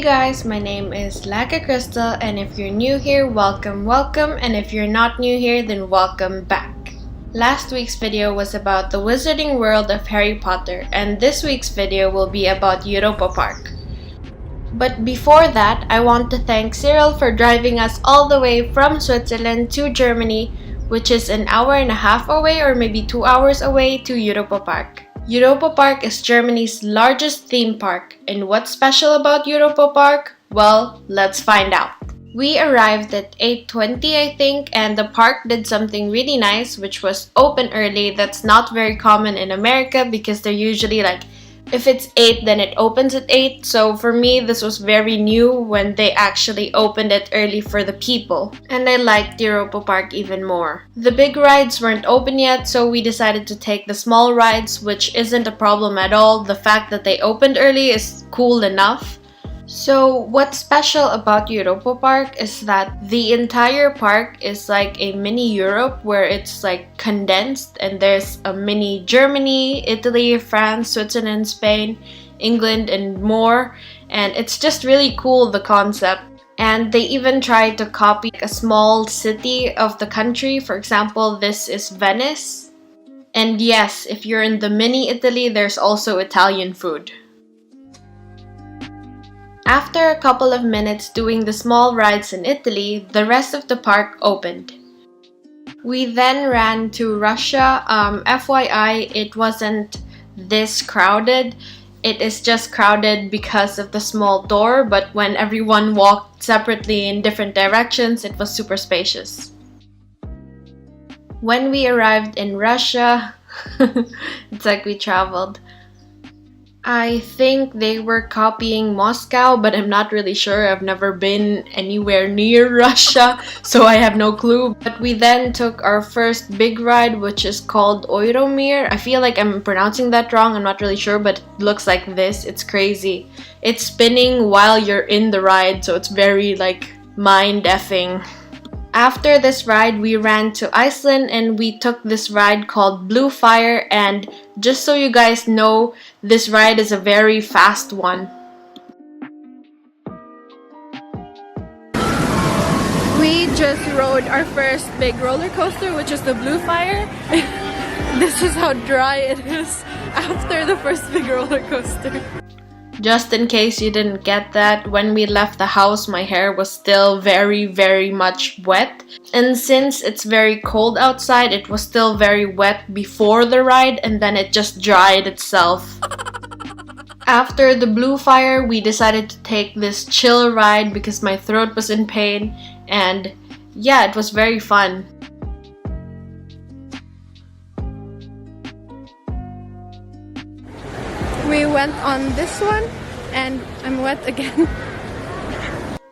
guys, my name is Lyka Krystle, and if you're new here, welcome, and if you're not new here, then welcome back. Last week's video was about the wizarding world of Harry Potter, and this week's video will be about Europa Park. But before that, I want to thank Cyril for driving us all the way from Switzerland to Germany, which is an hour and a half away or maybe 2 hours away to Europa Park. Europa Park is Germany's largest theme park, and what's special about Europa Park? Well, let's find out. We arrived at 8:20 I think, and the park did something really nice, which was open early. That's not very common in America because they're usually like, if it's 8 then it opens at 8. So for me, this was very new when they actually opened it early for the people. And I liked Europa Park even more. The big rides weren't open yet, so we decided to take the small rides, which isn't a problem at all. The fact that they opened early is cool enough. So what's special about Europa Park is that the entire park is like a mini Europe where it's like condensed, and there's a mini Germany, Italy, France, Switzerland, Spain, England, and more. And it's just really cool, the concept. And they even tried to copy a small city of the country. For example, this is Venice. And yes, if you're in the mini Italy, there's also Italian food. After a couple of minutes doing the small rides in Italy, the rest of the park opened. We then ran to Russia. FYI, it wasn't this crowded. It is just crowded because of the small door, but when everyone walked separately in different directions, it was super spacious. When we arrived in Russia, it's like we traveled. I think they were copying Moscow, but I'm not really sure. I've never been anywhere near Russia, so I have no clue. But we then took our first big ride, which is called Euromir. I feel like I'm pronouncing that wrong, I'm not really sure, but it looks like this. It's crazy. It's spinning while you're in the ride, so it's very like mind-effing. After this ride, we ran to Iceland and we took this ride called Blue Fire, and just so you guys know, this ride is a very fast one. We just rode our first big roller coaster, which is the Blue Fire. This is how dry it is after the first big roller coaster. Just in case you didn't get that, when we left the house, my hair was still very much wet. And since it's very cold outside, it was still very wet before the ride, and then it just dried itself. After the Blue Fire, we decided to take this chill ride because my throat was in pain, and yeah, it was very fun. We went on this one, and I'm wet again.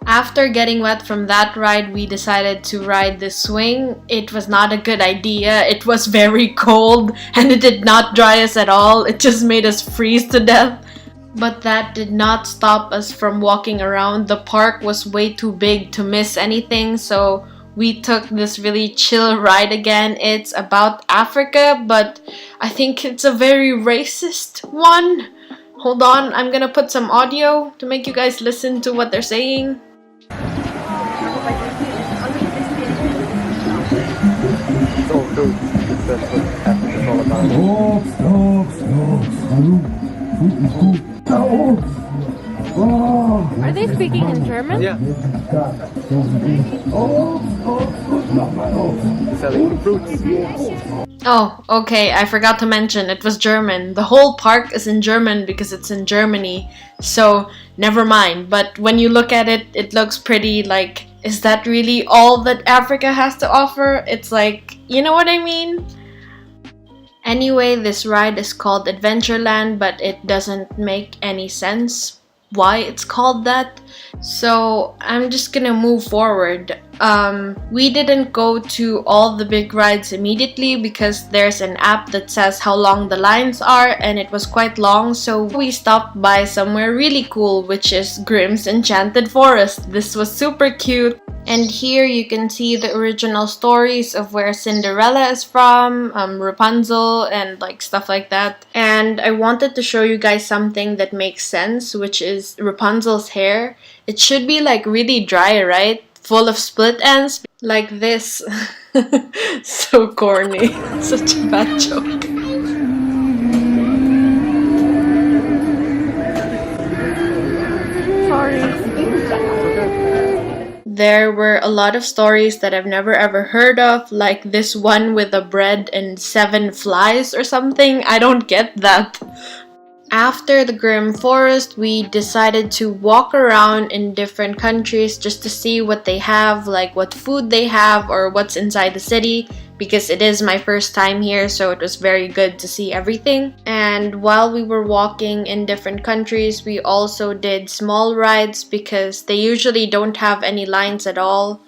After getting wet from that ride, we decided to ride the swing. It was not a good idea. It was very cold, and it did not dry us at all. It just made us freeze to death. But that did not stop us from walking around. The park was way too big to miss anything, so we took this really chill ride again. It's about Africa, but I think it's a very racist one. Hold on, I'm gonna put some audio to make you guys listen to what they're saying. It's all food. That's what Africa's all about. Are they speaking in German? Yeah. Selling fruits. Oh, okay, I forgot to mention, it was German. The whole park is in German because it's in Germany, so never mind. But when you look at it, it looks pretty like, is that really all that Africa has to offer? It's like, you know what I mean? Anyway, this ride is called Adventureland, but it doesn't make any sense why it's called that, so I'm just gonna move forward. We didn't go to all the big rides immediately because there's an app that says how long the lines are, and it was quite long, so we stopped by somewhere really cool, which is Grimm's Enchanted Forest. This was super cute. And here you can see the original stories of where Cinderella is from, Rapunzel, and like stuff like that. And I wanted to show you guys something that makes sense, which is Rapunzel's hair. It should be like really dry, right? Full of split ends, like this. So corny. Such a bad joke. There were a lot of stories that I've never ever heard of, like this one with a bread and 7 flies or something. I don't get that. After the Grim Forest, we decided to walk around in different countries just to see what they have, like what food they have or what's inside the city, because it is my first time here, so it was very good to see everything. And while we were walking in different countries, we also did small rides because they usually don't have any lines at all.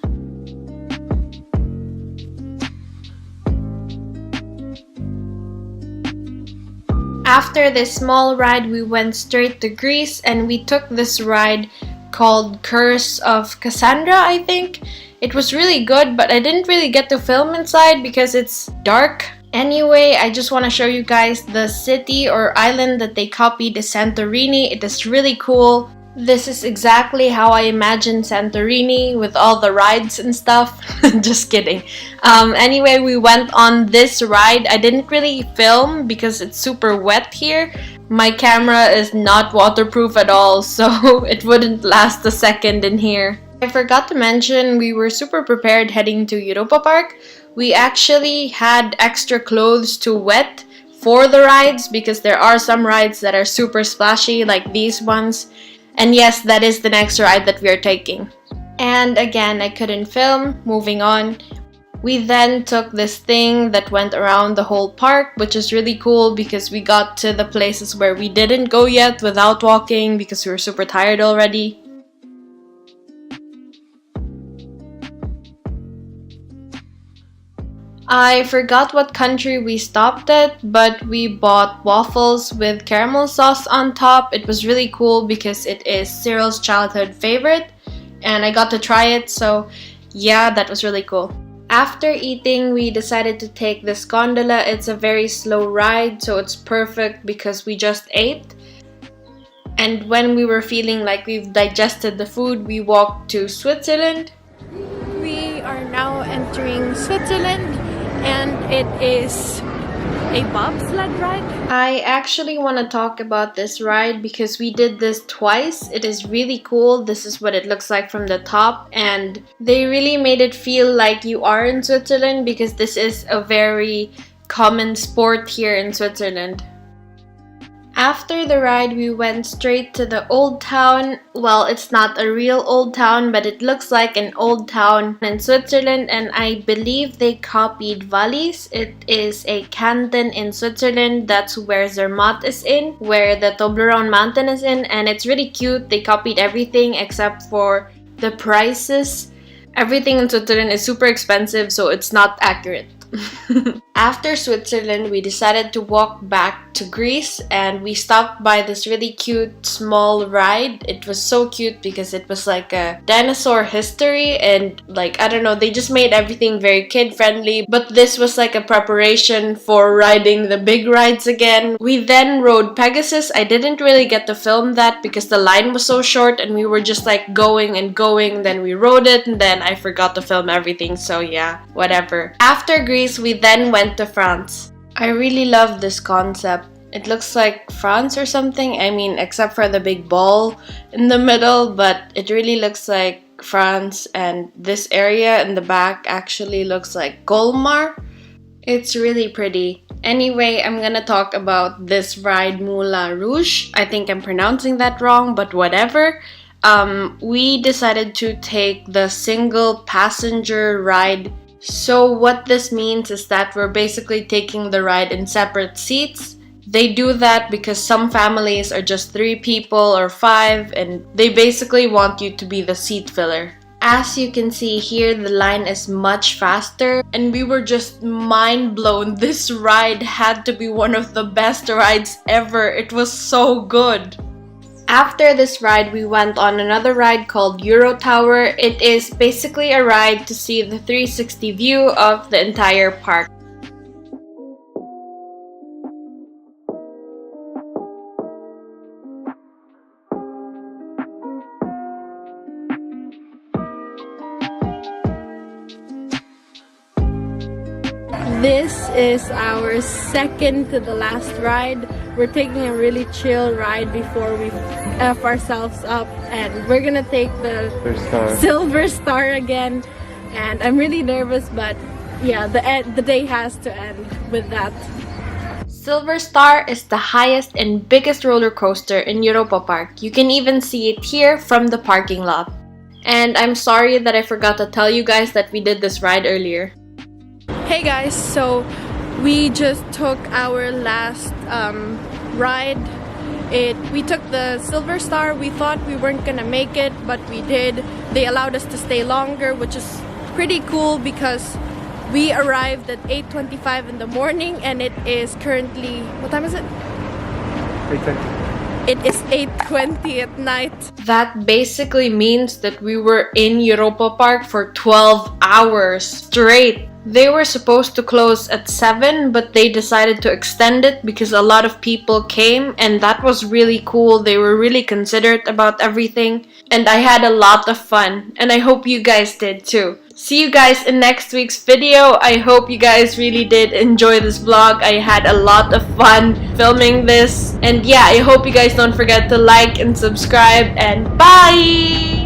After this small ride, we went straight to Greece and we took this ride called Curse of Cassandra, I think. It was really good, but I didn't really get to film inside because it's dark. Anyway, I just want to show you guys the city or island that they copied is Santorini. It is really cool. This is exactly how I imagine Santorini with all the rides and stuff. Just kidding. Anyway, we went on this ride. I didn't really film because it's super wet here. My camera is not waterproof at all, so it wouldn't last a second in here. I forgot to mention we were super prepared heading to Europa Park. We actually had extra clothes to wet for the rides because there are some rides that are super splashy like these ones. And yes, that is the next ride that we are taking. And again, I couldn't film. Moving on. We then took this thing that went around the whole park, which is really cool because we got to the places where we didn't go yet without walking because we were super tired already. I forgot what country we stopped at, but we bought waffles with caramel sauce on top. It was really cool because it is Cyril's childhood favorite and I got to try it, so yeah, that was really cool. After eating, we decided to take this gondola. It's a very slow ride, so it's perfect because we just ate. And when we were feeling like we've digested the food, we walked to Switzerland. We are now entering Switzerland. And it is a bobsled ride. I actually want to talk about this ride because we did this twice. It is really cool. This is what it looks like from the top, and they really made it feel like you are in Switzerland because this is a very common sport here in Switzerland. After the ride, we went straight to the old town. Well, it's not a real old town, but it looks like an old town in Switzerland, and I believe they copied Wallis. It is a canton in Switzerland. That's where Zermatt is in, where the Toblerone mountain is in, and it's really cute. They copied everything except for the prices. Everything in Switzerland is super expensive, so it's not accurate. After Switzerland, we decided to walk back to Greece and we stopped by this really cute small ride. It was so cute because it was like a dinosaur history and like, I don't know, they just made everything very kid friendly, but this was like a preparation for riding the big rides again. We then rode Pegasus. I didn't really get to film that because the line was so short and we were just like going and going, then we rode it and then I forgot to film everything, so yeah, whatever. After Greece, we then went to France. I really love this concept. It looks like France or something. I mean, except for the big ball in the middle, but it really looks like France, and this area in the back actually looks like Colmar. It's really pretty. Anyway, I'm gonna talk about this ride, Moulin Rouge. I think I'm pronouncing that wrong, but whatever. We decided to take the single passenger ride. So what this means is that we're basically taking the ride in separate seats. They do that because some families are just 3 people or 5 and they basically want you to be the seat filler. As you can see here, the line is much faster and we were just mind blown. This ride had to be one of the best rides ever. It was so good. After this ride, we went on another ride called Euro Tower. It is basically a ride to see the 360 view of the entire park. This is our second to the last ride. We're taking a really chill ride before we F ourselves up, and we're gonna take the Silver Star again. And I'm really nervous, but yeah, the day has to end with that. Silver Star is the highest and biggest roller coaster in Europa Park. You can even see it here from the parking lot. And I'm sorry that I forgot to tell you guys that we did this ride earlier. Hey guys, so we just took our last ride. We took the Silver Star. We thought we weren't gonna make it, but we did. They allowed us to stay longer, which is pretty cool because we arrived at 8:25 in the morning and it is currently, what time is it? 8:20. It is 8:20 at night. That basically means that we were in Europa Park for 12 hours straight. They were supposed to close at 7, but they decided to extend it because a lot of people came, and that was really cool. They were really considerate about everything, and I had a lot of fun, and I hope you guys did too. See you guys in next week's video. I hope you guys really did enjoy this vlog. I had a lot of fun filming this, and yeah, I hope you guys don't forget to like and subscribe, and bye!